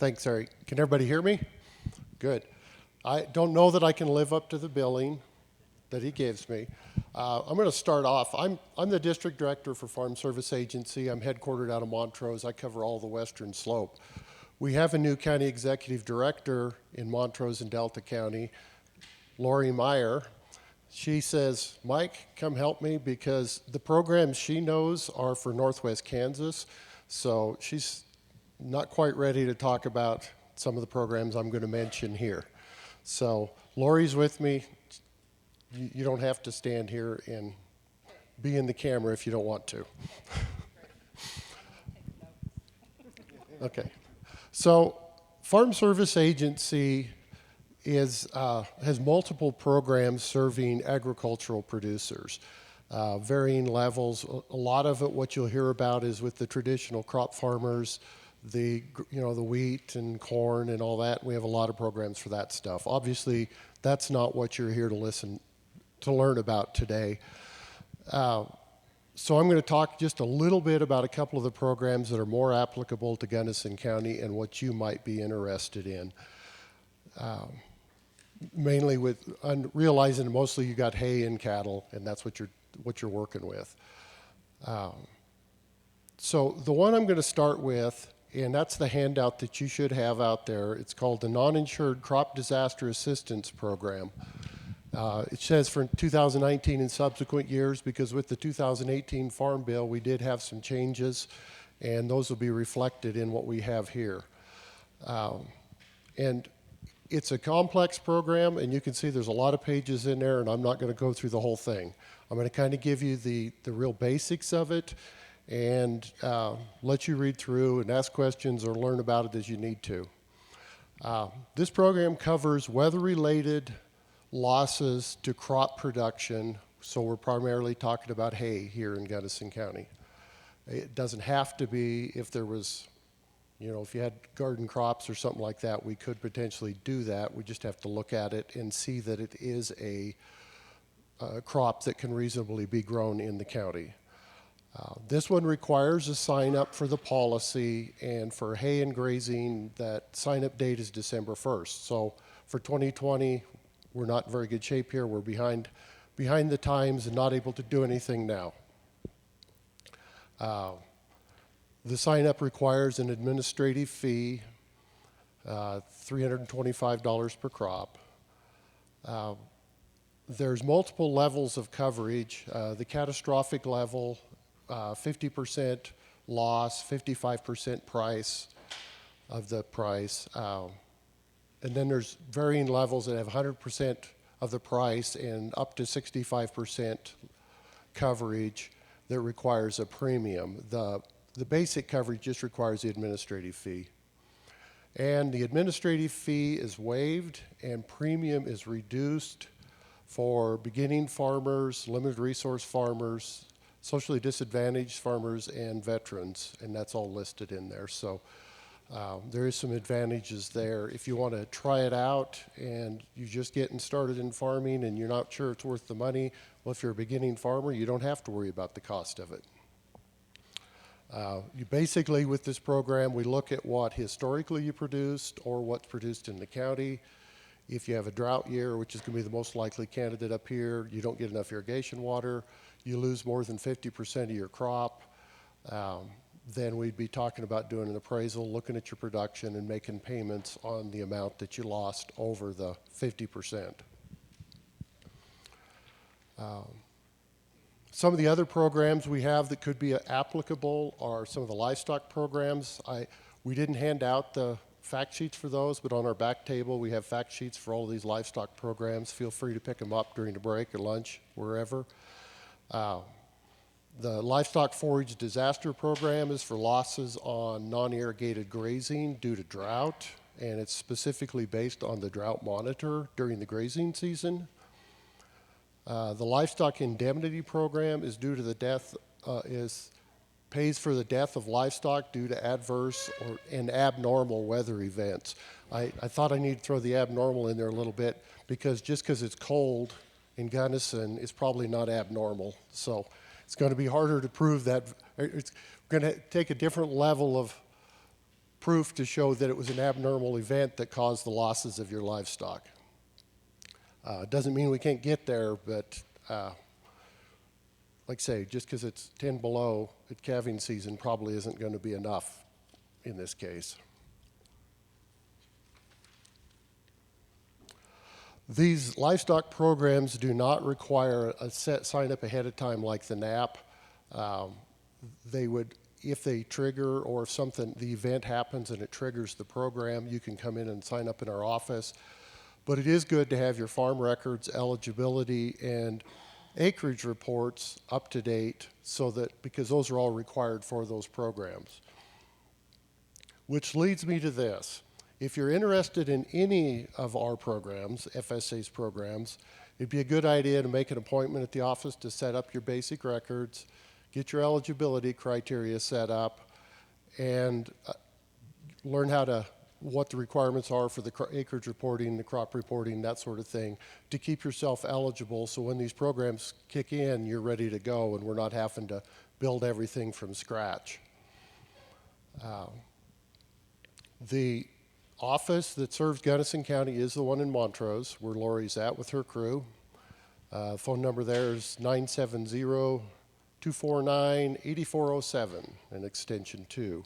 Thanks, Eric. Can everybody hear me? Good. I don't know that I can live up to the billing that he gives me. I'm going to start off. I'm the district director for Farm Service Agency. I'm headquartered out of Montrose. I cover all the western slope. We have a new county executive director in Montrose and Delta County, Lori Meyer. She says, Mike, come help me because the programs she knows are for Northwest Kansas. So she's not quite ready to talk about some of the programs I'm going to mention here. So Lori's with me. You don't have to stand here and be in the camera if you don't want to. Okay. So Farm Service Agency has multiple programs serving agricultural producers, varying levels. A lot of it, what you'll hear about, is with the traditional crop farmers, the wheat and corn and all that. We have a lot of programs for that stuff. Obviously, that's not what you're here to learn about today. So I'm going to talk just a little bit about a couple of the programs that are more applicable to Gunnison County and what you might be interested in. Mainly realizing mostly you got hay and cattle, and that's what you're working with. So the one I'm going to start with, and that's the handout that you should have out there. It's called the Non-Insured Crop Disaster Assistance Program. It says for 2019 and subsequent years, because with the 2018 Farm Bill, we did have some changes, and those will be reflected in what we have here. And it's a complex program, and you can see there's a lot of pages in there, and I'm not going to go through the whole thing. I'm going to kind of give you the real basics of it and let you read through and ask questions or learn about it as you need to. This program covers weather-related losses to crop production, so we're primarily talking about hay here in Gunnison County. It doesn't have to be. If there was, if you had garden crops or something like that, we could potentially do that. We just have to look at it and see that it is a crop that can reasonably be grown in the county. This one requires a sign up for the policy, and for hay and grazing, that sign up date is December 1st. So for 2020, we're not in very good shape here. We're behind the times and not able to do anything now. The sign up requires an administrative fee, $325 per crop. There's multiple levels of coverage. The catastrophic level, 50% loss, 55% price of the price. And then there's varying levels that have 100% of the price and up to 65% coverage that requires a premium. The basic coverage just requires the administrative fee. And the administrative fee is waived and premium is reduced for beginning farmers, limited resource farmers, socially disadvantaged farmers, and veterans, and that's all listed in there. So there is some advantages there. If you want to try it out and you're just getting started in farming and you're not sure it's worth the money, well, if you're a beginning farmer, you don't have to worry about the cost of it. You basically, with this program, we look at what historically you produced or what's produced in the county. If you have a drought year, which is going to be the most likely candidate up here, you don't get enough irrigation water, you lose more than 50% of your crop, then we'd be talking about doing an appraisal, looking at your production, and making payments on the amount that you lost over the 50%. Some of the other programs we have that could be applicable are some of the livestock programs. We didn't hand out the fact sheets for those, but on our back table we have fact sheets for all of these livestock programs. Feel free to pick them up during the break or lunch, wherever. The Livestock Forage Disaster Program is for losses on non-irrigated grazing due to drought, and it's specifically based on the drought monitor during the grazing season. The Livestock Indemnity Program is due to the death, pays for the death of livestock due to adverse and abnormal weather events. I thought I needed to throw the abnormal in there a little bit because just because it's cold in Gunnison, it's probably not abnormal. So it's going to be harder to prove that. It's going to take a different level of proof to show that it was an abnormal event that caused the losses of your livestock. Doesn't mean we can't get there, but like I say, just because it's 10 below at calving season probably isn't going to be enough in this case. These livestock programs do not require a set sign up ahead of time like the NAP. They would, if they trigger or if something, the event happens and it triggers the program, you can come in and sign up in our office. But it is good to have your farm records, eligibility, and acreage reports up to date so that, because those are all required for those programs. Which leads me to this. If you're interested in any of our programs, FSA's programs, it'd be a good idea to make an appointment at the office to set up your basic records, get your eligibility criteria set up, and learn what the requirements are for the acreage reporting, the crop reporting, that sort of thing, to keep yourself eligible so when these programs kick in, you're ready to go and we're not having to build everything from scratch. The office that serves Gunnison County is the one in Montrose, where Lori's at with her crew. Phone number there is 970-249-8407 and extension 2.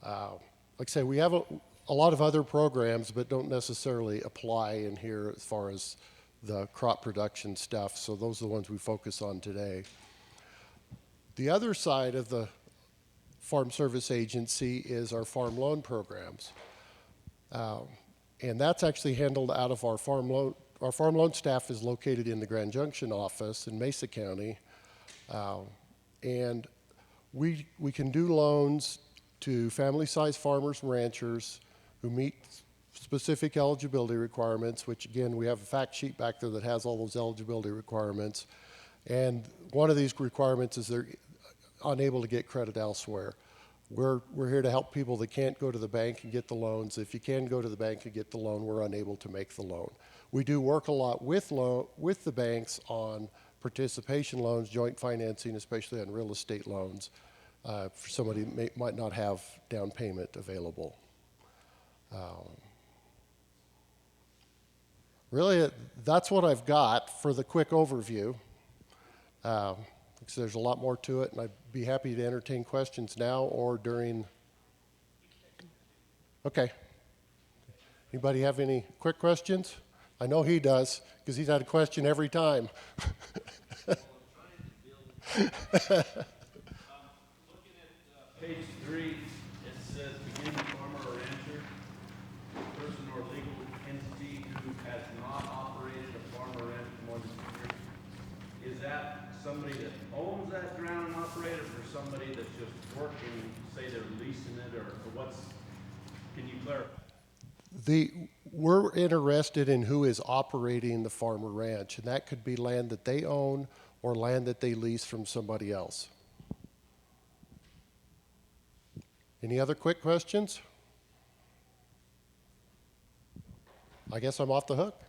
Like I say, we have a lot of other programs, but don't necessarily apply in here as far as the crop production stuff, so those are the ones we focus on today. The other side of the Farm Service Agency is our farm loan programs. And that's actually handled out of our farm loan. Our farm loan staff is located in the Grand Junction office in Mesa County. And we can do loans to family-sized farmers and ranchers who meet specific eligibility requirements, which again, we have a fact sheet back there that has all those eligibility requirements. And one of these requirements is they're unable to get credit elsewhere. We're here to help people that can't go to the bank and get the loans. If you can go to the bank and get the loan, we're unable to make the loan. We do work a lot with the banks on participation loans, joint financing, especially on real estate loans, for somebody who might not have down payment available. Really, that's what I've got for the quick overview. So there's a lot more to it, and I'd be happy to entertain questions now or during. Okay. Anybody have any quick questions? I know he does, because he's had a question every time. Looking at page 3, it says beginning farmer or rancher, person or legal entity who has not operated a farm or ranch for more than 2 years. Is that somebody that owns that ground and operates it, or somebody that's just working, say they're leasing it, or what's, can you clarify? We're interested in who is operating the farm or ranch, and that could be land that they own or land that they lease from somebody else. Any other quick questions? I guess I'm off the hook.